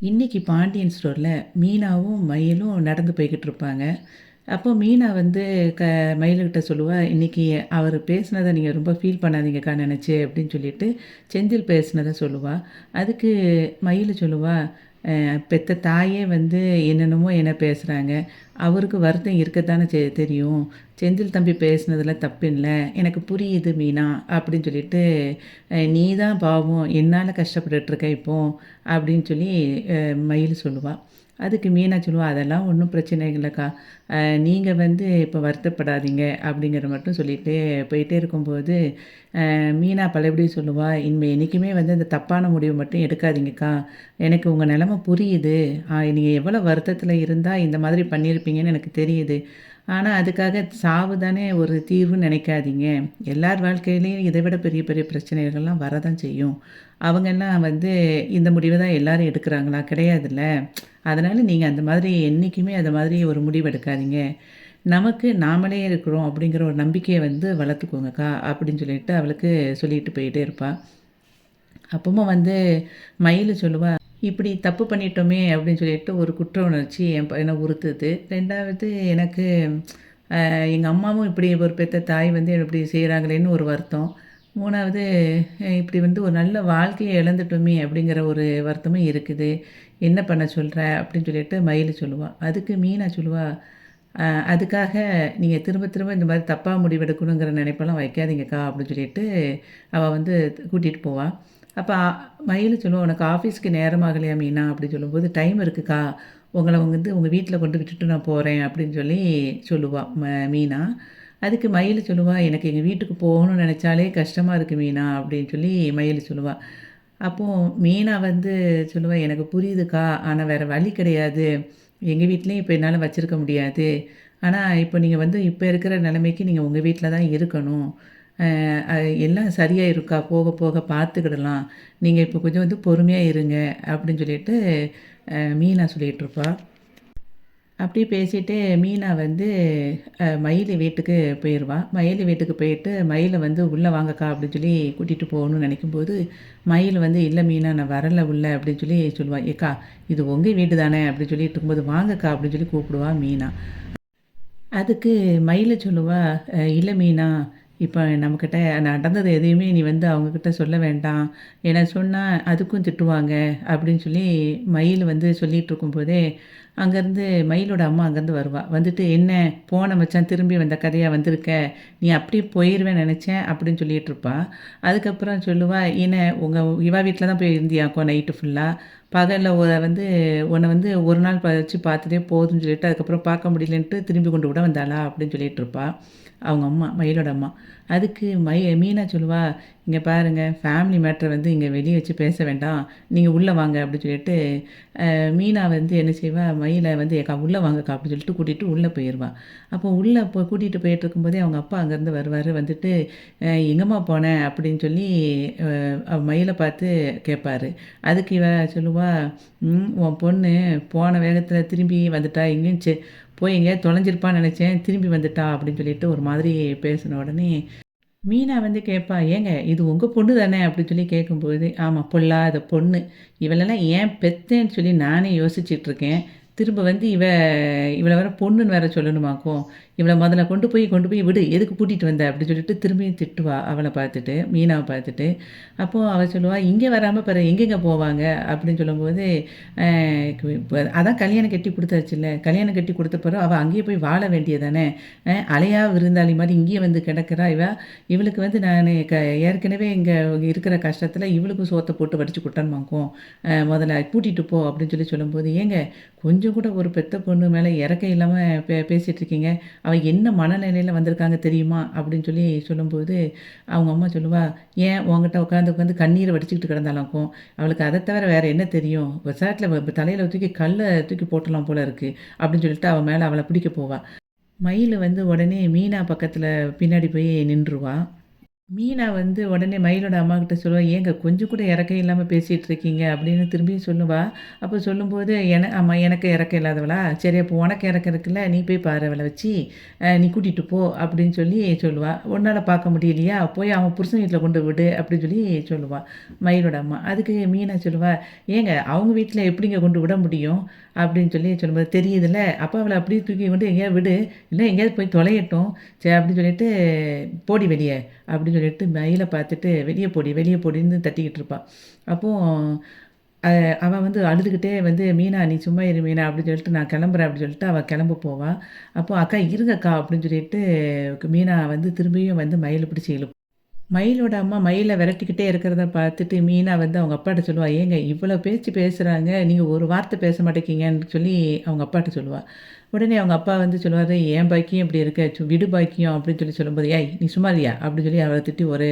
இன்னைக்கு பாண்டியன் ஸ்டோரில் மீனாவும் மயிலும் நடந்து போய்கிட்டு இருப்பாங்க. அப்போ மீனா வந்து க மயிலுக்கிட்ட சொல்லுவா, "இன்னைக்கு அவர் பேசினதை நீங்கள் ரொம்ப ஃபீல் பண்ணாதீங்கக்கா நினச்சி" அப்படின்னு சொல்லிட்டு செந்தில் பேசினதை சொல்லுவா. அதுக்கு மயில் சொல்லுவா, பெத்த தாயே வந்து என்னென்னமோ என்ன பேசுகிறாங்க, அவருக்கு வருத்தம் இருக்கத்தானே தெரியும். செந்தில் தம்பி பேசுனதில் தப்பில்ல, எனக்கு புரியுது மீனா அப்படின்னு சொல்லிட்டு, நீ தான் பாவம் என்னால் கஷ்டப்பட்டுட்ருக்க இப்போ அப்படின்னு சொல்லி மயில் சொல்லுவாள். அதுக்கு மீனா சொல்லுவா, அதெல்லாம் ஒன்றும் பிரச்சனை இல்லைக்கா, நீங்கள் வந்து இப்போ வருத்தப்படாதீங்க அப்படிங்கிற மட்டும் சொல்லிட்டு போயிட்டே இருக்கும்போது, மீனா பழையபடி சொல்லுவா, இனிமேல் என்றைக்குமே வந்து அந்த தப்பான முடிவு மட்டும் எடுக்காதீங்கக்கா, எனக்கு உங்கள் நிலமை புரியுது, நீங்கள் எவ்வளோ வருத்தத்தில் இருந்தால் இந்த மாதிரி பண்ணியிருப்பீங்கன்னு எனக்கு தெரியுது. ஆனால் அதுக்காக சாவு தானே ஒரு தீர்வுன்னு நினைக்காதீங்க. எல்லார் வாழ்க்கையிலையும் இதை விட பெரிய பெரிய பிரச்சனைகள்லாம் வரதான் செய்யும். அவங்கெல்லாம் வந்து இந்த முடிவை தான் எல்லாரும் எடுக்கிறாங்களா? கிடையாதுல்ல. அதனால் நீங்கள் அந்த மாதிரி என்றைக்குமே அந்த மாதிரி ஒரு முடிவு எடுக்காதீங்க. நமக்கு நாமளே இருக்கிறோம் அப்படிங்கிற ஒரு நம்பிக்கையை வந்து வளர்த்துக்கோங்கக்கா அப்படின்னு சொல்லிட்டு அவளுக்கு சொல்லிட்டு போயிட்டே இருப்பாள். அப்பமா வந்து மயில் சொல்லுவா, இப்படி தப்பு பண்ணிட்டோமே அப்படின்னு சொல்லிட்டு ஒரு குற்ற உணர்ச்சி என் பையனை உறுத்துது. 2வது எனக்கு எங்கள் அம்மாவும் இப்படி ஒரு பெத்த தாய் வந்து இப்படி செய்கிறாங்களேன்னு ஒரு வருத்தம். 3வது இப்படி வந்து ஒரு நல்ல வாழ்க்கையை இழந்துட்டோமே அப்படிங்கிற ஒரு வருத்தமும் இருக்குது. என்ன பண்ண சொல்கிற அப்படின்னு சொல்லிட்டு மயில் சொல்லுவா. அதுக்கு மீனா சொல்லுவா, அதுக்காக நீங்கள் திரும்ப திரும்ப இந்த மாதிரி தப்பாக முடிவெடுக்கணுங்கிற நினைப்பெல்லாம் வைக்காதீங்கக்கா அப்படின்னு சொல்லிட்டு அவள் வந்து கூட்டிகிட்டு போவாள். அப்போ மயில் சொல்லுவோம், உனக்கு ஆஃபீஸ்க்கு நேரமாகலையா மீனா அப்படி சொல்லும்போது, டைம் இருக்குக்கா, உங்களை வந்து உங்கள் வீட்டில் கொண்டு விட்டுட்டு நான் போகிறேன் அப்படின்னு சொல்லி சொல்லுவாள் மீனா. அதுக்கு மயில் சொல்லுவா, எனக்கு எங்கள் வீட்டுக்கு போகணும்னு நினச்சாலே கஷ்டமாக இருக்குது மீனா அப்படின்னு சொல்லி மயில் சொல்லுவாள். அப்போது மீனா வந்து சொல்லுவா, எனக்கு புரியுதுக்கா, ஆனால் வேறு வழி கிடையாது, எங்கள் வீட்லேயும் இப்போ என்னால் வச்சுருக்க முடியாது, ஆனால் இப்போ நீங்கள் வந்து இப்போ இருக்கிற நிலைமைக்கு நீங்கள் உங்கள் வீட்டில் தான் இருக்கணும், எல்லாம் சரியாக இருக்கா, போக போக பார்த்துக்கிடலாம், நீங்கள் இப்போ கொஞ்சம் வந்து பொறுமையாக இருங்க அப்படின்னு சொல்லிட்டு மீனா சொல்லிகிட்ருப்பா. அப்படியே பேசிகிட்டே மீனா வந்து மயில் வீட்டுக்கு போயிடுவா. மயில் வீட்டுக்கு போயிட்டு மயிலை வந்து உள்ளே வாங்கக்கா அப்படின்னு சொல்லி கூட்டிகிட்டு போகணும்னு நினைக்கும்போது, மயில் வந்து இல்லை மீனா நான் வரலை உள்ள அப்படின்னு சொல்லி சொல்லுவாள். ஏக்கா இது உங்கள் வீடு தானே அப்படின்னு சொல்லிட்டு இருக்கும்போது, வாங்கக்கா அப்படின்னு சொல்லி கூப்பிடுவா மீனா. அதுக்கு மயில் சொல்லுவா, இல்லை மீனா, இப்போ நம்மக்கிட்ட நடந்தது எதையுமே நீ வந்து அவங்கக்கிட்ட சொல்ல வேண்டாம், ஏன்னா சொன்னால் அதுக்கும் திட்டுவாங்க அப்படின்னு சொல்லி மயில் வந்து சொல்லிகிட்டு இருக்கும்போதே, அங்கேருந்து மயிலோட அம்மா அங்கேருந்து வருவா. வந்துட்டு, என்ன போன மச்சான் திரும்பி வந்த கதையாக வந்திருக்க, நீ அப்படியே போயிடுவேன்னு நினச்சேன் அப்படின்னு சொல்லிகிட்டு இருப்பா. அதுக்கப்புறம் சொல்லுவா, என்ன உங்கள் இவா வீட்டில் தான் போய் இருந்தியாக்கோ நைட்டு ஃபுல்லாக, பகலில் வந்து உன்னை வந்து ஒரு நாள் வச்சு பார்த்துட்டே போதும்னு சொல்லிட்டு அதுக்கப்புறம் பார்க்க முடியலன்ட்டு திரும்பி கொண்டு விட வந்தாளா அப்படின்னு சொல்லிட்டு இருப்பா அவங்க அம்மா, மயிலோட அம்மா. அதுக்கு மீனா சொல்லுவா, இங்கே பாருங்கள், ஃபேமிலி மேட்ரை வந்து இங்கே வெளியே வச்சு பேச வேண்டாம், நீங்கள் உள்ளே வாங்க அப்படின்னு சொல்லிட்டு மீனா வந்து என்ன செய்வா, மயிலை வந்து ஏக்கா உள்ளே வாங்கக்கா அப்படின்னு சொல்லிட்டு கூட்டிகிட்டு உள்ளே போயிடுவா. அப்போ உள்ளே கூட்டிகிட்டு போயிட்டு இருக்கும்போதே அவங்க அப்பா அங்கேருந்து வருவார். வந்துட்டு, எங்கம்மா போனேன் அப்படின்னு சொல்லி மயிலை பார்த்து கேட்பாரு. அதுக்கு இவ சொல்லுவா, உன் பொண்ணு போன வேகத்தில் திரும்பி வந்துட்டா, எங்கேயும் போய் எங்கேயாவது தொலைஞ்சிருப்பான்னு நினச்சேன், திரும்பி வந்துட்டா அப்படின்னு சொல்லிட்டு ஒரு மாதிரி பேசின உடனே மீனா வந்து கேட்பா, ஏங்க இது உங்கள் பொண்ணு தானே அப்படின்னு சொல்லி கேட்கும்போது, ஆமாம் பொல்லாத பொண்ணு, இவளெல்லாம் ஏன் பெத்தேன்னு சொல்லி நானே யோசிச்சுட்ருக்கேன், திரும்ப வந்து இவளை வேற பொண்ணுன்னு வேற சொல்லணுமாக்கும், இவளை முதல்ல கொண்டு போய் விடு, எதுக்கு கூட்டிகிட்டு வந்த அப்படின்னு சொல்லிட்டு திரும்பியும் திட்டுவா அவளை பார்த்துட்டு, மீனாவை பார்த்துட்டு. அப்போது அவள் சொல்லுவா, இங்கே வராமல் பிற எங்கெங்கே போவாங்க அப்படின்னு சொல்லும்போது, இப்போ அதான் கல்யாணம் கட்டி கொடுத்தாச்சுல்ல, கல்யாணம் கட்டி கொடுத்த பிறகு அவள் அங்கேயே போய் வாழ வேண்டியதானே, அலையா விருந்தாளி மாதிரி இங்கேயே வந்து கிடக்கிறா இவளுக்கு வந்து நான் ஏற்கனவே இங்கே இருக்கிற கஷ்டத்தில் இவளுக்கும் சோத்தை போட்டு வடித்து குட்டன்மாக்கும், முதல்ல கூட்டிகிட்டு போ அப்படின்னு சொல்லி சொல்லும்போது, ஏங்க கொஞ்சம் கூட ஒரு பெத்த பொண்ணு மேலே இறக்க இல்லாமல் பேசிகிட்டு இருக்கீங்க, அவள் என்ன மனநிலையில் வந்திருக்காங்க தெரியுமா அப்படின்னு சொல்லி சொல்லும்போது, அவங்க அம்மா சொல்லுவா, ஏன் உங்ககிட்ட உட்காந்து கண்ணீரை வடிச்சுக்கிட்டு கிடந்தாலாக்கும், அவளுக்கு அதை தவிர வேறு என்ன தெரியும், விசாட்டில் தலையில் தூக்கி கல்லை தூக்கி போட்டலாம் போல இருக்குது அப்படின்னு சொல்லிட்டு அவள் மேலே அவளை பிடிக்க போவா. மயில் வந்து உடனே மீனா பக்கத்தில் பின்னாடி போய் நின்றுவா. மீனா வந்து உடனே மயிலோட அம்மாகிட்ட சொல்லுவா, "ஏங்க கொஞ்சம் கூட இரக்கம் இல்லாம பேசிட்டு இருக்கீங்க" அப்படின்னு திரும்பியும் சொல்லுவா. அப்போ சொல்லும்போது, ஆமா எனக்கு இரக்கம் இல்லாதவளா? சரி அப்போ உனக்கு இரக்கம் இருக்குல்ல, நீ போய் பாரு அவள வச்சு, நீ கூட்டிட்டு போ" அப்படின்னு சொல்லி சொல்லுவா. "உன்னால பார்க்க முடியலையா? போய் அவன் புருஷன் வீட்ல கொண்டு விடு" அப்படின்னு சொல்லி சொல்லுவா, மயிலோட அம்மா. அதுக்கு மீனா சொல்லுவா, "ஏங்க அவங்க வீட்ல எப்படிங்க கொண்டு விட முடியும்?" அப்படின்னு சொல்லி சொல்லும்போது, "தெரியுதுல்ல, அப்ப அவள அப்படியே தூக்கி கொண்டு எங்கேயாவது விடு, இல்ல எங்கேயாவது போய் தொலையட்டும். சரி" அப்படின்னு சொல்லிட்டு, "போடி வெளிய" அப்படின்னு சொல்லிட்டு மயில பார்த்துட்டு, "வெளிய போடி, வெளிய போடின்னு" தட்டிக்கிட்டு இருப்பா. அப்போ அ அவ வந்து அழுதுகிட்டே வந்து, "மீனா நீ சும்மா இரு மீனா" அப்படின்னு சொல்லிட்டு, "நான் கிளம்புறேன்" அப்படின்னு சொல்லிட்டு அவ கிளம்ப போவா. அப்போ, "அக்கா இருங்கக்கா" அப்படின்னு சொல்லிட்டு மீனா வந்து திரும்பியும் வந்து மயில பிடிச்சு இழுப்பா. மயிலோட அம்மா மயில விரட்டிக்கிட்டே இருக்கிறத பார்த்துட்டு, மீனா வந்து அவங்க அப்பாட்ட சொல்லுவா, "ஏங்க இவ்வளோ பேச்சு பேசுறாங்க, நீங்க ஒரு வார்த்தை பேச மாட்டேங்கிறீங்கன்னு" சொல்லி அவங்க அப்பாட்ட சொல்லுவா. உடனே அவங்க அப்பா வந்து சொல்லுவாரு, "என் பாக்கியம் இப்படி இருக்க, விடு பாக்கியம்" அப்படின்னு சொல்லி சொல்லும்போது, "ஏய் நீ சும்மா இருயா" அப்படின்னு சொல்லி அவர திட்டி ஒரு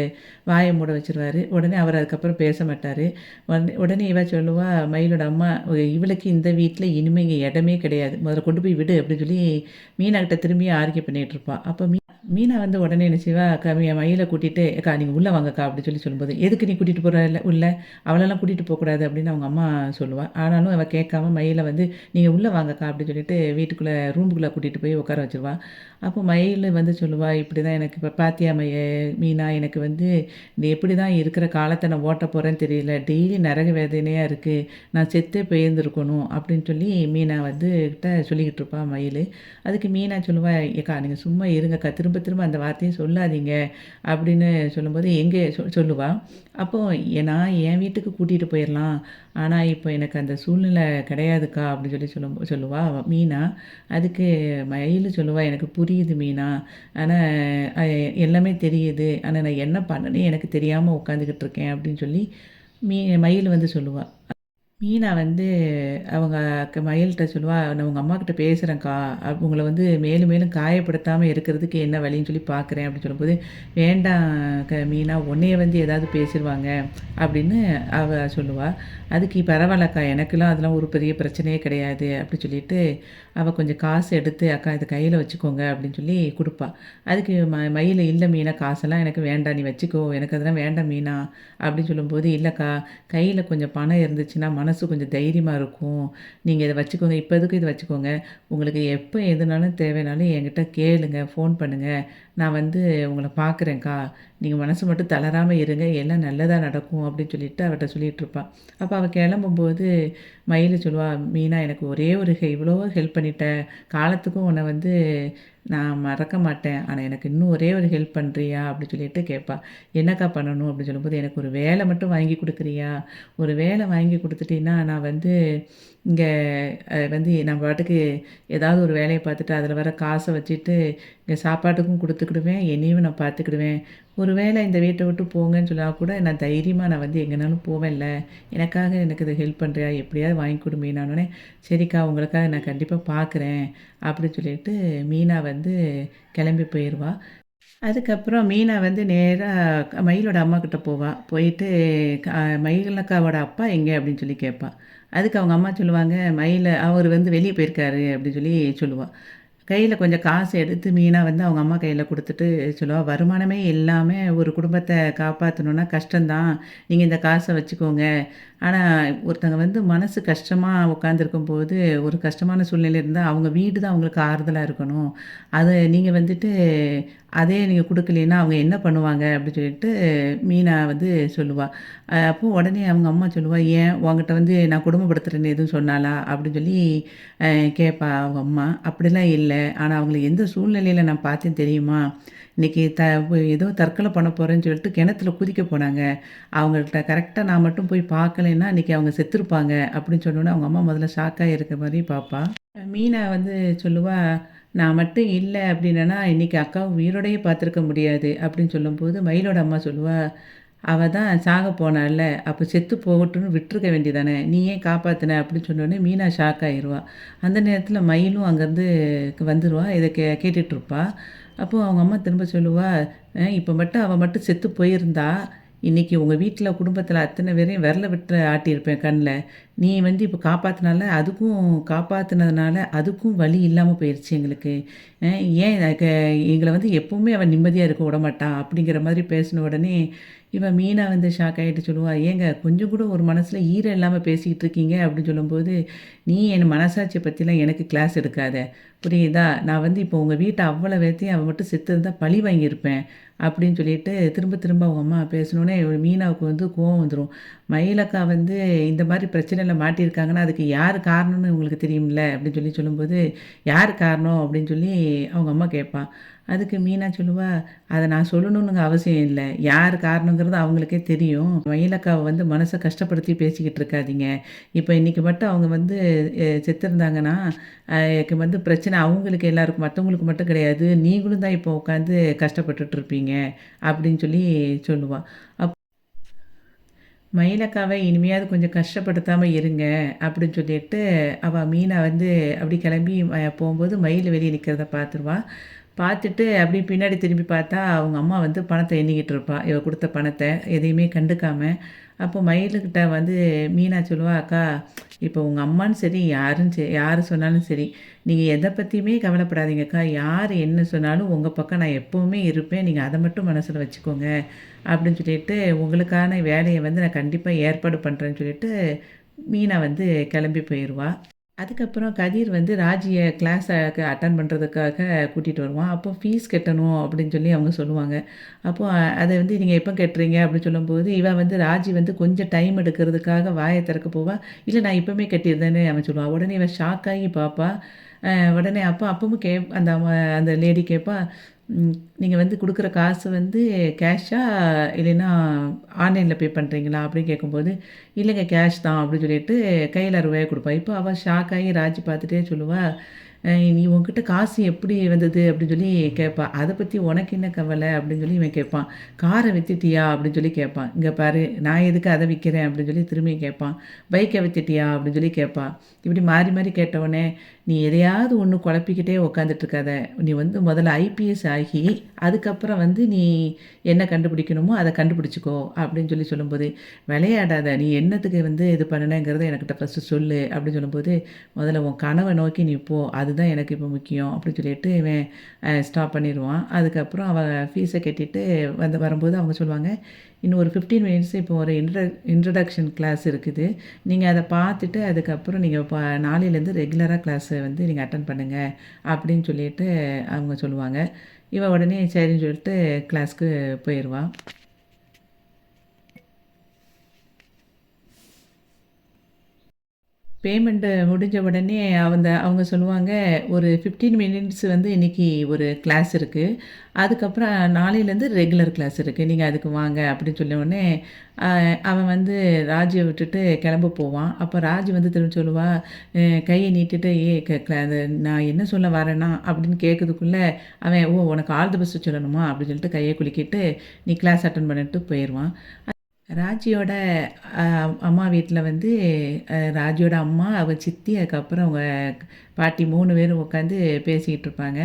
வாய மூட வச்சுருவாரு. உடனே அவர் அதுக்கப்புறம் பேச மாட்டாரு. உடனே உடனே இவ சொல்லுவா, மயிலோட அம்மா, "இவளுக்கு இந்த வீட்ல இனிமே இங்க இடமே கிடையாது. முதல்ல கொண்டு போய் விடு" அப்படின்னு சொல்லி மீனாகிட்ட திரும்பியும் ஆர்கியூ பண்ணிட்டு இருப்பா. அப்ப மீனா வந்து உடனே என்ன செய்வா, என் மயில கூட்டிட்டு, "ஏக்கா நீங்க உள்ள வாங்கக்கா" அப்படின்னு சொல்லி சொல்லும்போது, "எதுக்கு நீ கூட்டிட்டு போற உள்ள? அவளெல்லாம் கூட்டிட்டு போக்கூடாது" அப்படின்னு அவங்க அம்மா சொல்லுவா. ஆனாலும் அவ கேட்காம மயில வந்து, "நீங்க உள்ள வாங்கக்கா" அப்படின்னு சொல்லிட்டு வீட்டுக்குள்ள ரூமுக்குள்ள கூட்டிட்டு போய் உட்கார வச்சுருவா. அப்போ மயில் வந்து சொல்லுவா, "இப்படிதான் எனக்கு இப்ப பாத்தியா மீனா எனக்கு வந்து நீ எப்படிதான் இருக்கிற காலத்த நான் ஓட்டப் போறேன்னு தெரியல. டெய்லி நரக வேதனையா இருக்கு. நான் செத்தே போயிருந்திருக்கணும்" அப்படின்னு சொல்லி மீனா வந்து சொல்லிக்கிட்டு இருப்பா மயிலு. அதுக்கு மீனா சொல்லுவா, "ஏக்கா நீங்க சும்மா இருங்கக்கா. திரும்ப திரும்ப அந்த வார்த்தைய சொல்லாதீங்க" அப்படின்னு சொல்லும்போது எங்கே சொல்லுவா. அப்போ நான் என் வீட்டுக்கு கூட்டிட்டு போயிரலாம். ஆனா, இப்போ எனக்கு அந்த சூழ்நிலை கிடையாதுக்கா அப்படின்னு சொல்லி சொல்லுவா மீனா. அதுக்கு மயிலு சொல்லுவா, "எனக்கு புரியுது மீனா. ஆனா அ எல்லாமே தெரியுது. ஆனா நான் என்ன பண்ணேன்னே எனக்கு தெரியாம உட்காந்துக்கிட்டு இருக்கேன்" அப்படின்னு சொல்லி மயில் வந்து சொல்லுவா. மீனா வந்து அவங்க மயில்ட்ட சொல்லுவா, "நான் உங்க அம்மாகிட்ட பேசுறேன்க்கா. உங்கள வந்து மேலும் மேலும் காயப்படுத்தாம இருக்கிறதுக்கு என்ன வழின்னு சொல்லி பார்க்குறேன்" அப்படின்னு சொல்லும்போது, "வேண்டாம் மீனா உன்னைய வந்து ஏதாவது பேசிருவாங்க" அப்படின்னு அவ சொல்லுவா. அதுக்கு "பரவாயில்லக்கா எனக்கெல்லாம் அதெல்லாம் ஒரு பெரிய பிரச்சனையே கிடையாது" அப்படி சொல்லிட்டு, அவ கொஞ்சம் காசு எடுத்து, "அக்கா இத கையில வச்சுக்கோங்க" அப்படின்னு சொல்லி குடுப்பா. அதுக்கு மயில், "இல்ல மீனா காசெல்லாம் எனக்கு வேண்டாம். நீ வச்சுக்கோ. எனக்கு அதெல்லாம் வேண்டாம் மீனா" அப்படின்னு சொல்லும்போது, "இல்லக்கா கையில கொஞ்சம் பணம் இருந்துச்சுன்னா, மனசு கொஞ்சம் தைரியமா இருக்கும். நீங்க இத வச்சுக்கோங்க. இப்போதைக்கு இத வச்சுக்கோங்க. உங்களுக்கு எப்ப எதுனாலும் தேவைனாலும் என்கிட்ட கேளுங்க. ஃபோன் பண்ணுங்க. நான் வந்து உங்கள பார்க்குறேன்க்கா. நீங்க மனசு மட்டும் தளராம இருங்க. எல்லாம் நல்லதா நடக்கும்" அப்படின்னு சொல்லிட்டு அவட்ட சொல்லிட்டுருப்பா. அப்ப அவ கெளம்பும்போது மயிலு சொல்லுவா, "மீனா எனக்கு ஒரே ஒரு இவ்வளோ ஹெல்ப் பண்ணிட்ட. காலத்துக்கும் உன்ன வந்து நான் மறக்க மாட்டேன். ஆனா எனக்கு இன்னும் ஒரே ஒரு ஹெல்ப் பண்றியா?" அப்படி சொல்லிட்டு கேட்பா. "என்னக்கா பண்ணணும்?" அப்படின்னு சொல்லும்போது, "எனக்கு ஒரு வேலை மட்டும் வாங்கி குடுக்குறியா? ஒரு வேலை வாங்கி குடுத்துட்டீன்னா, நான் வந்து இங்க வந்து நான் பாட்டுக்கு ஏதாவது ஒரு வேலைய பார்த்துட்டு, அதில வர காச வச்சுட்டு, இங்க சாப்பாட்டுக்கும் குடுத்துக்கிடுவேன். என்னையும் நான் பார்த்துக்கிடுவேன். ஒரு வேளை இந்த வீட்ட விட்டு போங்கன்னு சொன்னா கூட, நான் தைரியமா நான் வந்து எங்கேனாலும் போவேன்ல. எனக்காக எனக்கு இத ஹெல்ப் பண்றியா? எப்படியாவது வாங்கி குடு மீனான்னோனே, "சரிக்கா உங்களுக்காக நான் கண்டிப்பா பார்க்குறேன்" அப்படின்னு சொல்லிட்டு மீனா வந்து கிளம்பி போயிருவா. அதுக்கப்புறம் மீனா வந்து நேரா மயிலோட அம்மாகிட்ட போவா. போயிட்டு க மயிலக்காவோட அப்பா எங்கே? அப்படின்னு சொல்லி கேட்பா. அதுக்கு அவங்க அம்மா சொல்லுவாங்க, அவரு வந்து வெளிய போயிருக்காரு அப்படின்னு சொல்லி சொல்லுவா. கையில கொஞ்சம் காசு எடுத்து மீனா வந்து அவங்க அம்மா கையில குடுத்துட்டு சொல்லுவா, "வருமானமே இல்லாம ஒரு குடும்பத்த காப்பாத்தணும்னா கஷ்டந்தான். நீங்க இந்த காச வச்சுக்கோங்க. ஆனா ஒருத்தங்க வந்து மனசு கஷ்டமா உட்காந்துருக்கும்போது, ஒரு கஷ்டமான சூழ்நிலை இருந்தா, அவங்க வீடு தான் அவங்களுக்கு ஆறுதலா இருக்கணும். அத நீங்க வந்துட்டு அதே நீங்க குடுக்கலைன்னா, அவங்க என்ன பண்ணுவாங்க?" அப்படின்னு சொல்லிட்டு மீனா வந்து சொல்லுவா. அப்போ உடனே அவங்க அம்மா சொல்லுவா, "ஏன் உன்கிட்ட வந்து நான் கொடுமைப்படுத்துறேன்னு எதுவும் சொன்னாளா?" அப்படின்னு சொல்லி அ கேட்பா அவங்க அம்மா. "அப்படிலாம் இல்ல. ஆனா அவங்கள எந்த சூழ்நிலையில நான் பார்த்தேன் தெரியுமா? இன்னைக்கு ஏதோ தற்கொலை பண்ண போறேன்னு சொல்லிட்டு கிணத்துல குதிக்க போனாங்க. அவங்கள்ட்ட கரெக்ட்டா நான் மட்டும் போய் பார்க்கலைன்னா, இன்னைக்கு அவங்க செத்துருப்பாங்க." அப்படின்னு சொன்னோனே அவங்க அம்மா முதல்ல ஷாக்காகி இருக்க மாரி பார்ப்பா. மீனா வந்து சொல்லுவா, "நான் மட்டும் இல்ல அப்படின்னேன்னா, இன்னைக்கு அக்காவ உயிரோடயே பார்த்துருக்க முடியாது." அப்படின்னு சொல்லும்போது, மயிலோட அம்மா சொல்லுவா, "அவ தான் சாக போனால்ல, அப்ப செத்து போகட்டும்னு விட்டுருக்க வேண்டியதானே! நீ ஏன் காப்பாத்துன?" அப்படின்னு சொன்னோனே மீனா ஷாக் ஆயிருவா. அந்த நேரத்தில மயிலும் அங்கேருந்து வந்துருவா. இத கேட்டுட்ருப்பா. அப்போ அவங்க அம்மா திரும்ப சொல்லுவா, இப்ப மட்டும் அவ மட்டும் செத்து போயிருந்தா, இன்னைக்கு உங்க வீட்ல குடும்பத்தில அத்தன பேரையும் விரல விட்டு ஆட்டியிருப்பேன் கண்ல. நீ வந்து இப்போ காப்பாத்துனால அதுக்கும் காப்பாத்துனதுனால அதுக்கும் வழி இல்லாம போயிருச்சு எங்களுக்கு. அ ஏன் எங்கள வந்து எப்பவுமே அவ நிம்மதியா இருக்க விடமாட்டா." அப்படிங்கிற மாதிரி பேசின உடனே, இவ மீனா வந்து ஷாக் ஆயிட்டு சொல்லுவா, "ஏங்க கொஞ்சம் கூட ஒரு மனசுல ஈரம் இல்லாம பேசிக்கிட்டு இருக்கீங்க." அப்படின்னு சொல்லும்போது, "நீ என் மனசாட்சிய பத்திலாம் எனக்கு கிளாஸ் எடுக்காத. புரியுதா? நான் வந்து இப்போ உங்க வீட்ட அவ்வளோ வேத்தையும் அவ மட்டும் செத்திருந்தா பழி வாங்கியிருப்பேன்." அப்படின்னு சொல்லிட்டு திரும்ப திரும்ப அவங்க அம்மா பேசினோனே, மீனாவுக்கு வந்து கோவம் வந்துரும். மயிலக்கா வந்து இந்த மாரி பிரச்சனையில மாட்டியிருக்காங்கன்னா, அதுக்கு யார் காரணம்னு உங்களுக்கு தெரியும்ல? அப்படின்னு சொல்லி சொல்லும்போது, "யார் காரணம்?" அப்படின்னு சொல்லி அவங்க அம்மா கேட்பா. அதுக்கு மீனா சொல்லுவா, "அத நான் சொல்லணும்னு அவசியம் இல்ல. யார் காரணங்கிறது அவங்களுக்கே தெரியும். மயிலக்காவ வந்து மனச கஷ்டப்படுத்தி பேசிக்கிட்டு இருக்காதீங்க. இப்ப இன்னைக்கு மட்டும் அவங்க வந்து செத்திருந்தாங்கன்னா, வந்து பிரச்சனை அவங்களுக்கு எல்லாருக்கும் மத்தவங்களுக்கு மட்டும் கிடையாது. நீங்களும் தான் இப்போ உட்காந்து கஷ்டப்பட்டுட்டு இருப்பீங்க." அப்படின்னு சொல்லி சொல்லுவா. மயிலக்காவ இனிமையாவது கொஞ்சம் கஷ்டப்படுத்தாம இருங்க அப்படின்னு சொல்லிட்டு, அவ மீனா வந்து அப்படி கிளம்பி போம்போது மயில் வெளிய நிக்கிறத பார்த்துருவா. பார்த்துட்டு அப்படியே பின்னாடி திரும்பி பார்த்தா, அவங்க அம்மா வந்து பணத்த எண்ணிக்கிட்டு இருப்பா. இவ குடுத்த பணத்த எதையுமே கண்டுக்காம. அப்போ மயிலுக்கிட்ட வந்து மீனா சொல்லுவா, "அக்கா, இப்போ உங்க அம்மான்னு சரி, யாரு சொன்னாலும் சரி, நீங்க எத பத்தியுமே கவலைப்படாதீங்கக்கா. யார் என்ன சொன்னாலும் உங்க பக்கம் நான் எப்பவுமே இருப்பேன். நீங்க அத மட்டும் மனசுல வச்சுக்கோங்க." அப்படின்னு சொல்லிட்டு, உங்களுக்கான வேலைய வந்து நான் கண்டிப்பா ஏற்பாடு பண்றேன்னு சொல்லிட்டு, மீனா வந்து கிளம்பி போயிருவா. அதுக்கப்புறம் கதிர் வந்து ராஜிய அட்டெண்ட் பண்ணுறதுக்காக கூட்டிட்டு வருவான். அப்போ ஃபீஸ் கட்டணும் அப்படின்னு சொல்லி அவங்க சொல்லுவாங்க. அப்போ அத வந்து நீங்க எப்போ கட்டுறீங்க அப்படின்னு சொல்லும்போது, இவ வந்து ராஜி வந்து கொஞ்சம் டைம் எடுக்கிறதுக்காக வாய திறக்க போவா. இல்ல நான் இப்பவுமே கட்டிருதேன்னு அவன் சொல்லுவான். உடனே இவ ஷாக் ஆகி பார்ப்பா. உடனே அப்பவும் அந்த லேடி கேட்பா, நீங்க வந்து குடுக்குற காசு வந்து கேஷா? இல்லைன்னா ஆன்லைன்ல பே பண்றீங்களா?" அப்படின்னு கேட்கும்போது, "இல்லைங்க கேஷ் தான்." அப்படின்னு சொல்லிட்டு கையில ரூ. 60 குடுப்பா. இப்போ அவ ஷாக் ஆகி ராஜி பார்த்துட்டே சொல்லுவா, "நீ உன்கிட்ட காசு எப்படி வந்தது?" அப்படின்னு சொல்லி கேட்பா. "அத பத்தி உனக்கு என்ன கவல?" அப்படின்னு சொல்லி இவன் கேட்பான். "கார வித்துட்டியா?" அப்படின்னு சொல்லி கேட்பான். "இங்க பாரு, நான் எதுக்கு அத விக்கிறேன்?" அப்படின்னு சொல்லி திரும்பியும் கேட்பான். "பைக்க வித்துட்டியா?" அப்படின்னு சொல்லி கேட்பா. இப்படி மாறி மாறி கேட்டவுடனே, "நீ எதையாவது ஒண்ணு குழப்பிக்கிட்டே உட்காந்துட்டு இருக்காத. நீ வந்து முதல்ல ஐபிஎஸ் ஆகி, அதுக்கப்புறம் வந்து நீ என்ன கண்டுபிடிக்கணுமோ அத கண்டுபிடிச்சுக்கோ." அப்படின்னு சொல்லி சொல்லும்போது, "விளையாடாத. நீ என்னத்துக்கு வந்து இது பண்ணுனேங்கிறத எனக்கிட்ட ஃபர்ஸ்ட்டு சொல்லு." அப்படின்னு சொல்லும்போது, "முதல்ல உன் கனவ நோக்கி நீ போ. அதுதான் எனக்கு இப்போ முக்கியம்." அப்படின்னு சொல்லிட்டு இவன் ஸ்டாப் பண்ணிருவான். அதுக்கப்புறம் அவ ஃபீஸ கட்டிட்டு வரும்போது அவங்க சொல்லுவாங்க, "இன்னும் ஒரு 15 மினிட்ஸ் இப்போ ஒரு இன்ட்ரோடக்ஷன் கிளாஸ் இருக்குது. நீங்க அத பார்த்துட்டு அதுக்கப்புறம் நீங்க நாளையிலேருந்து ரெகுலரா கிளாஸ வந்து நீங்க அட்டெண்ட் பண்ணுங்க." அப்படின்னு சொல்லிட்டு அவங்க சொல்லுவாங்க. இவ உடனே சரின்னு சொல்லிட்டு கிளாஸ்க்கு போயிருவா. பேமெண்ட் முடிஞ்ச உடனே அவங்க சொல்லுவாங்க, "ஒரு 15 மினிட்ஸ் வந்து இன்னைக்கு ஒரு கிளாஸ் இருக்கு. அதுக்கப்புறம் நாளையிலேருந்து ரெகுலர் கிளாஸ் இருக்கு. நீங்க அதுக்கு வாங்க." அப்படின்னு சொன்ன உடனே, அ அவன் வந்து ராஜிய விட்டுட்டு கிளம்ப போவான். அப்போ ராஜி வந்து திரும்ப சொல்லுவா, கைய நீட்டிட்டு, "ஏ க க அது நான் என்ன சொல்ல வரேன்னா" அப்படின்னு கேட்கறதுக்குள்ள அவன், "ஓ! உனக்கு ஆல் தி பெஸ்ட் சொல்லணுமா?" அப்படின்னு சொல்லிட்டு கைய குலுக்கிட்டு, "நீ கிளாஸ் அட்டெண்ட் பண்ணுன்ட்டு" போயிருவான். ராஜியோட அ அம்மா வீட்ல வந்து ராஜியோட அம்மா, அவ சித்தி, அதுக்கப்புறம் அவங்க பாட்டி 3 பேரும் உட்காந்து பேசிக்கிட்டு இருப்பாங்க.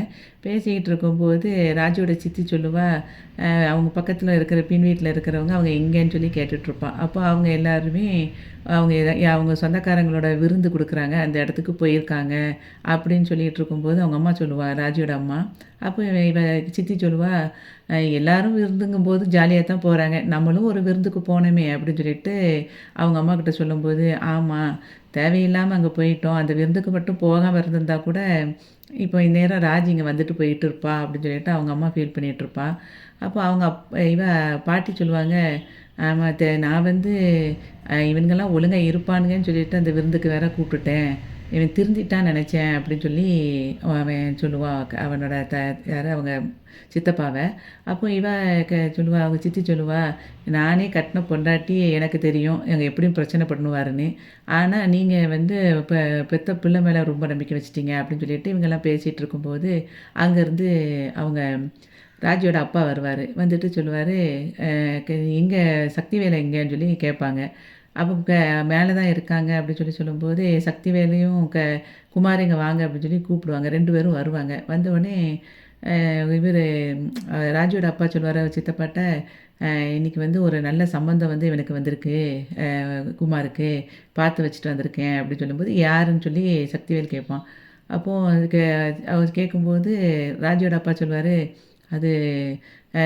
பேசிக்கிட்டு இருக்கும்போது ராஜியோட சித்தி சொல்லுவா, அவங்க பக்கத்தில இருக்கிற பின் வீட்ல இருக்கிறவங்க அவங்க எங்கேன்னு சொல்லி கேட்டுட்ருப்பா. அப்போ அவங்க எல்லாருமே அவங்க சொந்தக்காரங்களோட விருந்து குடுக்குறாங்க, அந்த இடத்துக்கு போயிருக்காங்க அப்படின்னு சொல்லிட்டு இருக்கும்போது, அவங்க அம்மா சொல்லுவா, ராஜியோட அம்மா. அப்போ இவ சித்தி சொல்லுவா, எல்லாரும் விருந்துங்கும்போது ஜாலியா தான் போறாங்க. நம்மளும் ஒரு விருந்துக்கு போனோமே அப்படின்னு சொல்லிட்டு அவங்க அம்மாகிட்ட சொல்லும்போது, "ஆமா, தேவையில்லாம அங்க போயிட்டோம். அந்த விருந்துக்கு மட்டும் போகாம இருந்திருந்தா கூட, இப்போ இந்நேரம் ராஜி இங்க வந்துட்டு போயிட்டு இருப்பா." அப்படின்னு சொல்லிட்டு அவங்க அம்மா ஃபீல் பண்ணிட்டுருப்பா. அப்போ அவங்க பாட்டி சொல்லுவாங்க, "ஆமா அத்த, நான் வந்து இவனுங்கலாம் ஒழுங்கா இருப்பானுங்கன்னு சொல்லிட்டு அந்த விருந்துக்கு வேற கூப்பிட்டுட்டேன். இவன் திருந்திட்டான்னு நெனச்சேன்." அப்படின்னு சொல்லி அவன் சொல்லுவான். அவனோட யாரு அவங்க சித்தப்பாவ. அப்போ இவ சொல்லுவா, அவங்க சித்தி சொல்லுவா, "நானே கட்டின பொண்டாட்டி எனக்கு தெரியும். எங்க எப்படியும் பிரச்சனை பண்ணுவாருன்னு. ஆனா நீங்க வந்து பெத்த பிள்ளை மேல ரொம்ப நம்பிக்கை வச்சுட்டீங்க." அப்படின்னு சொல்லிட்டு இவங்கலாம் பேசிட்டு இருக்கும்போது, அங்கேருந்து அவங்க ராஜியோட அப்பா வருவாரு. வந்துட்டு சொல்லுவாரு, "அ க எங்க சக்திவேல் எங்கேன்னு?" சொல்லி கேட்பாங்க. அவங்க மேல தான் இருக்காங்க அப்படின்னு சொல்லி சொல்லும்போது, சக்திவேலையும் குமார் இங்க வாங்க அப்படின்னு சொல்லி கூப்பிடுவாங்க. 2 பேரும் வருவாங்க. வந்தவுடனே இவரு ராஜுவோட அப்பா சொல்லுவாரு சித்தப்பாட்ட, இன்னைக்கு வந்து ஒரு நல்ல சம்மந்தம் வந்து இவனுக்கு வந்திருக்கு குமாருக்கு. பார்த்து வச்சுட்டு வந்திருக்கேன் அப்படின்னு சொல்லும்போது, யாருன்னு சொல்லி சக்திவேல் கேட்பான். அப்போது அதுக்கு அவர் கேட்கும்போது ராஜியோட அப்பா சொல்லுவார், அது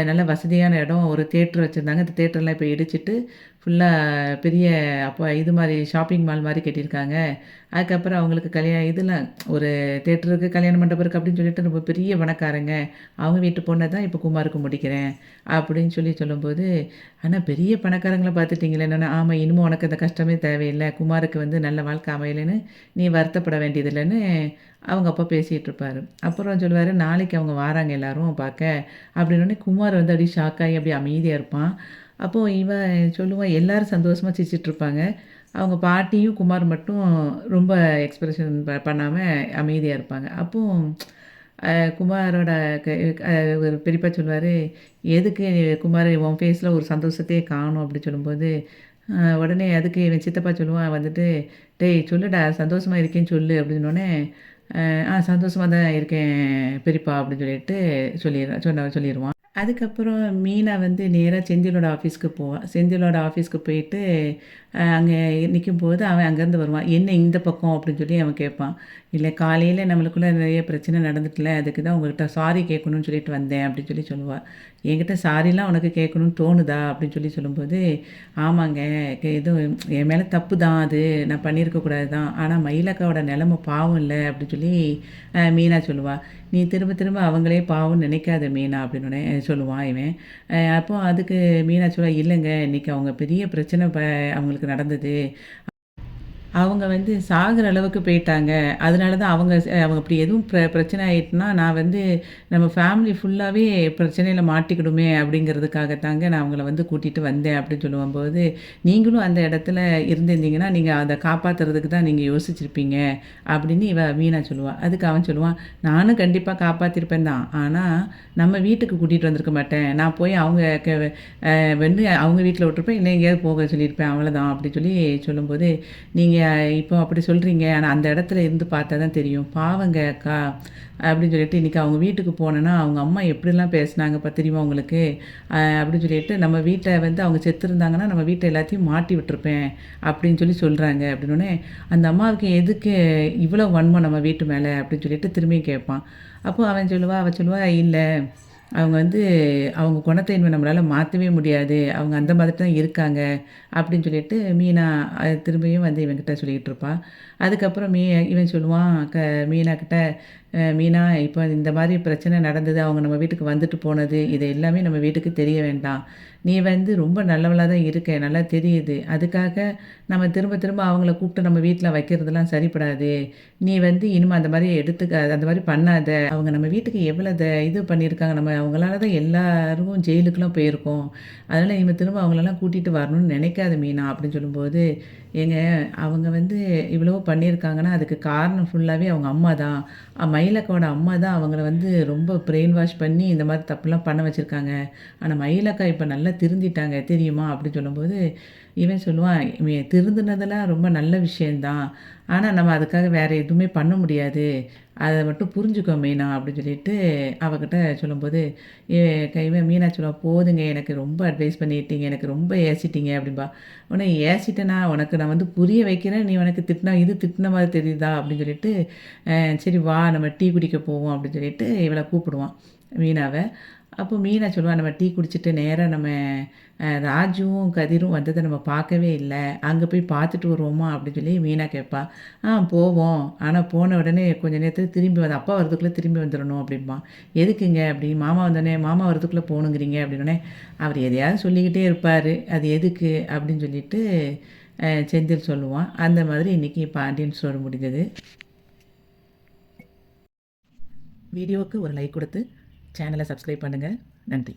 நல்ல வசதியான இடம். ஒரு தியேட்டர் வச்சுருந்தாங்க. அந்த தியேட்டர்லாம் இப்போ இடிச்சிட்டு ஃபுல்லாக பெரிய அப்போ இது மாதிரி ஷாப்பிங் மால் மாதிரி கட்டியிருக்காங்க. அதுக்கப்புறம் அவங்களுக்கு இதெல்லாம் ஒரு தியேட்டருக்கு, கல்யாண மண்டபம் இருக்குது அப்படின்னு சொல்லிட்டு ரொம்ப பெரிய பணக்காரங்க. அவங்க வீட்டு பொண்ணை தான் இப்போ குமாருக்கு முடிக்கிறேன் அப்படின்னு சொல்லும்போது, ஆனால் பெரிய பணக்காரங்கள பார்த்துட்டீங்களே என்னென்னா, ஆமாம் இனிமேல் உனக்கு அந்த கஷ்டமே தேவையில்லை. குமாருக்கு வந்து நல்ல வாழ்க்கை அமையலைன்னு நீ வருத்தப்பட வேண்டியதில்லைன்னு அவங்க அப்பா பேசிகிட்டு இருப்பார். அப்புறம் சொல்லுவார், நாளைக்கு அவங்க வாராங்க எல்லாரும் பார்க்க அப்படின்னோடனே குமார் வந்து அப்படியே ஷாக் ஆகி அப்படியே அமைதியாக இருப்பான். அப்போது இவன் சொல்லுவான், எல்லாரும் சந்தோஷமாக சிரிச்சிட்ருப்பாங்க. அவங்க பாட்டியும் குமார் மட்டும் ரொம்ப எக்ஸ்பிரஷன் பண்ணாமல் அமைதியாக இருப்பாங்க. அப்போது குமாரோட க அ ஒரு பெரியப்பா சொல்லுவார், எதுக்கு குமார் உன் ஃபேஸில் ஒரு சந்தோஷத்தையே காணோம் அப்படி சொல்லும்போது, உடனே அதுக்கு இவன் சித்தப்பா சொல்லுவான் வந்துட்டு, டேய் சொல்லுடா சந்தோஷமா இருக்கேன்னு சொல்லு அப்படின்னோடனே, சந்தோஷமா தான் இருக்கேன் பெரியப்பா அப்படின்னு சொல்லிட்டு சொல்லிருவான். அதுக்கப்புறம் மீனா வந்து நேரா செந்திலோட ஆஃபீஸ்க்கு போவா. செந்திலோட ஆஃபீஸ்க்கு போயிட்டு அங்கே நிக்கும்போது அவன் அங்கேருந்து வருவான். "என்ன இந்த பக்கம்?" அப்படின்னு சொல்லி அவன் கேட்பான். "இல்லை காலையில் நம்மளுக்குள்ள நிறைய பிரச்சனை நடந்துட்டுல, அதுக்கு தான் உங்கள்கிட்ட சாரி கேட்கணும்னு சொல்லிட்டு வந்தேன்" அப்படின்னு சொல்லுவா. "என்கிட்ட சாரிலாம் உனக்கு கேட்கணும்னு தோணுதா?" அப்படின்னு சொல்லும்போது, "ஆமாங்க எதுவும் என் மேலே தப்பு தான் அது. நான் பண்ணியிருக்கக்கூடாது தான். ஆனால் மயிலக்காவோட நிலமை பாவம் இல்லை" அப்படின்னு சொல்லி மீனா சொல்லுவா. "நீ திரும்ப திரும்ப அவங்களே பாவம்னு நினைக்காத மீனா" அப்படின்னோடனே சொல்லுவான் இவன். அப்போ அதுக்கு மீனா சொல்லுவா, "இல்லைங்க இன்றைக்கி அவங்க பெரிய பிரச்சனை அவங்களுக்கு நடந்தது. அவங்க வந்து சாகுற அளவுக்கு போயிட்டாங்க. அதனால தான் அவங்க அப்படி எதுவும் பிரச்சனை ஆயிட்டுனா, நான் வந்து நம்ம ஃபேமிலி ஃபுல்லாவே பிரச்சனையில மாட்டிக்கிடுமே அப்படிங்கிறதுக்காக தாங்க நான் அவங்கள வந்து கூட்டிட்டு வந்தேன் அப்படின்னு சொல்லும்போது, நீங்களும் அந்த இடத்துல இருந்திருந்தீங்கன்னா, நீங்க அத காப்பாத்துறதுக்கு தான் நீங்க யோசிச்சிருப்பீங்க அப்படின்னு மீனா சொல்லுவா. அதுக்கு அவன் சொல்லுவான், நானும் கண்டிப்பா காப்பாத்திருப்பேன் தான். ஆனா, நம்ம வீட்டுக்கு கூட்டிட்டு வந்திருக்க மாட்டேன். நான் போய் அவங்க வந்து அவங்க வீட்ல விட்டுருப்பேன். இல்ல எங்கேயாவது போக சொல்லியிருப்பேன். அவ்வளோதான் அப்படி சொல்லும்போது, நீங்க இப்போ அப்படி சொல்கிறீங்க. ஆனால் அந்த இடத்துல இருந்து பார்த்தா தான் தெரியும். பாவங்க அக்கா அப்படின்னு சொல்லிட்டு இன்றைக்கி அவங்க வீட்டுக்கு போனேன்னா, அவங்க அம்மா எப்படிலாம் பேசினாங்க தெரியுமா உங்களுக்கு? அப்படின்னு சொல்லிட்டு நம்ம வீட்டை வந்து அவங்க செத்துருந்தாங்கன்னா, நம்ம வீட்டை எல்லாத்தையும் மாட்டி விட்டுருப்பேன் அப்படின்னு சொல்கிறாங்க. அப்படின்னோடனே அந்த அம்மாவுக்கு எதுக்கு இவ்வளோ வன்மம் நம்ம வீட்டு மேலே அப்படின்னு சொல்லிட்டு திரும்பியும் கேட்பான். அப்போ அவள் சொல்லுவா இல்லை அவங்க வந்து அவங்க குணத்தை இனிமே நம்மளால மாற்றவே முடியாது. அவங்க அந்த மாதிரி தான் இருக்காங்க. அப்படின்னு சொல்லிட்டு மீனா திரும்பியும் வந்து இவன்கிட்ட சொல்லிக்கிட்டு இருப்பா. அதுக்கப்புறம் இவன் சொல்லுவான் மீனா கிட்ட, மீனா இப்போ இந்த மாதிரி பிரச்சனை நடந்தது. அவங்க நம்ம வீட்டுக்கு வந்துட்டு போனது. இது எல்லாமே நம்ம வீட்டுக்கு தெரிய வேண்டாம். நீ வந்து ரொம்ப நல்லவளா தான் இருக்க. நல்லா தெரியுது. அதுக்காக நம்ம திரும்ப திரும்ப அவங்கள கூப்பிட்டு நம்ம வீட்ல வைக்கிறதெல்லாம் சரிப்படாது. நீ வந்து இனிமே அந்த மாதிரி அந்த மாதிரி பண்ணாத. அவங்க நம்ம வீட்டுக்கு எவ்வளோ இது பண்ணியிருக்காங்க. நம்ம அவங்களால தான் எல்லாரும் ஜெயிலுக்குலாம் போயிருக்கோம். அதனால் இனிமே திரும்ப அவங்களெல்லாம் கூட்டிகிட்டு வரணும்னு நினைக்காத மீனா அப்படின்னு சொல்லும்போது, ஏங்க அவங்க வந்து இவ்வளவோ பண்ணியிருக்காங்கன்னா, அதுக்கு காரணம் ஃபுல்லாவே அவங்க அம்மா தான். மயிலக்காவோட அம்மா தான் அவங்கள வந்து ரொம்ப பிரெயின் வாஷ் பண்ணி இந்த மாதிரி தப்புலாம் பண்ண வச்சுருக்காங்க. ஆனா மயிலக்கா இப்போ நல்லா திருந்திட்டாங்க தெரியுமா? அப்படின்னு சொல்லும்போது, இவன் சொல்லுவான், "இவன் திருந்துனதெல்லாம் ரொம்ப நல்ல விஷயந்தான். ஆனா நம்ம அதுக்காக வேறு எதுவுமே பண்ண முடியாது. அத மட்டும் புரிஞ்சுக்கோ மீனா" அப்படின்னு சொல்லிட்டு அவகிட்ட சொல்லும்போது, இவன் மீனா சொல்லுவா, "போதுங்க எனக்கு ரொம்ப அட்வைஸ் பண்ணிட்டீங்க. எனக்கு ரொம்ப ஏசிட்டீங்க" அப்படின்பா. உடனே ஏசிட்டேனா உனக்கு நான் வந்து புரிய வைக்கிறேன். நீ உனக்கு திட்டின மாதிரி தெரியுதா? அப்படின்னு சொல்லிட்டு, சரி வா நம்ம டீ குடிக்க போவோம் அப்படின்னு சொல்லிட்டு இவளை கூப்பிடுவான் மீனாவ. அப்போ மீனா சொல்லுவா, நம்ம டீ குடிச்சிட்டு நேரா நம்ம ராஜுவும் கதிரும் வந்ததை நம்ம பார்க்கவே இல்லை. அங்கே போய் பார்த்துட்டு வருவோமா அப்படின்னு சொல்லி மீனா கேட்பா. போவோம். ஆனால் போன உடனே கொஞ்சம் நேரத்துக்கு திரும்பி அப்பா வரதுக்குள்ளே திரும்பி வந்துடணும் அப்படிம்பான். எதுக்குங்க அப்படி? மாமா வந்தோடனே மாமா வரதுக்குள்ளே போகணுங்கிறீங்க அப்படின்னோடனே, அவர் எதையாவது சொல்லிக்கிட்டே இருப்பார். அது எதுக்கு அப்படின்னு சொல்லிட்டு செந்தில் சொல்லுவான். அந்த மாதிரி இன்றைக்கி பாண்டியன் ஸ்டோர் முடிஞ்சது. வீடியோவுக்கு ஒரு லைக் கொடுத்து சேனலை சப்ஸ்கிரைப் பண்ணுங்கள். நன்றி.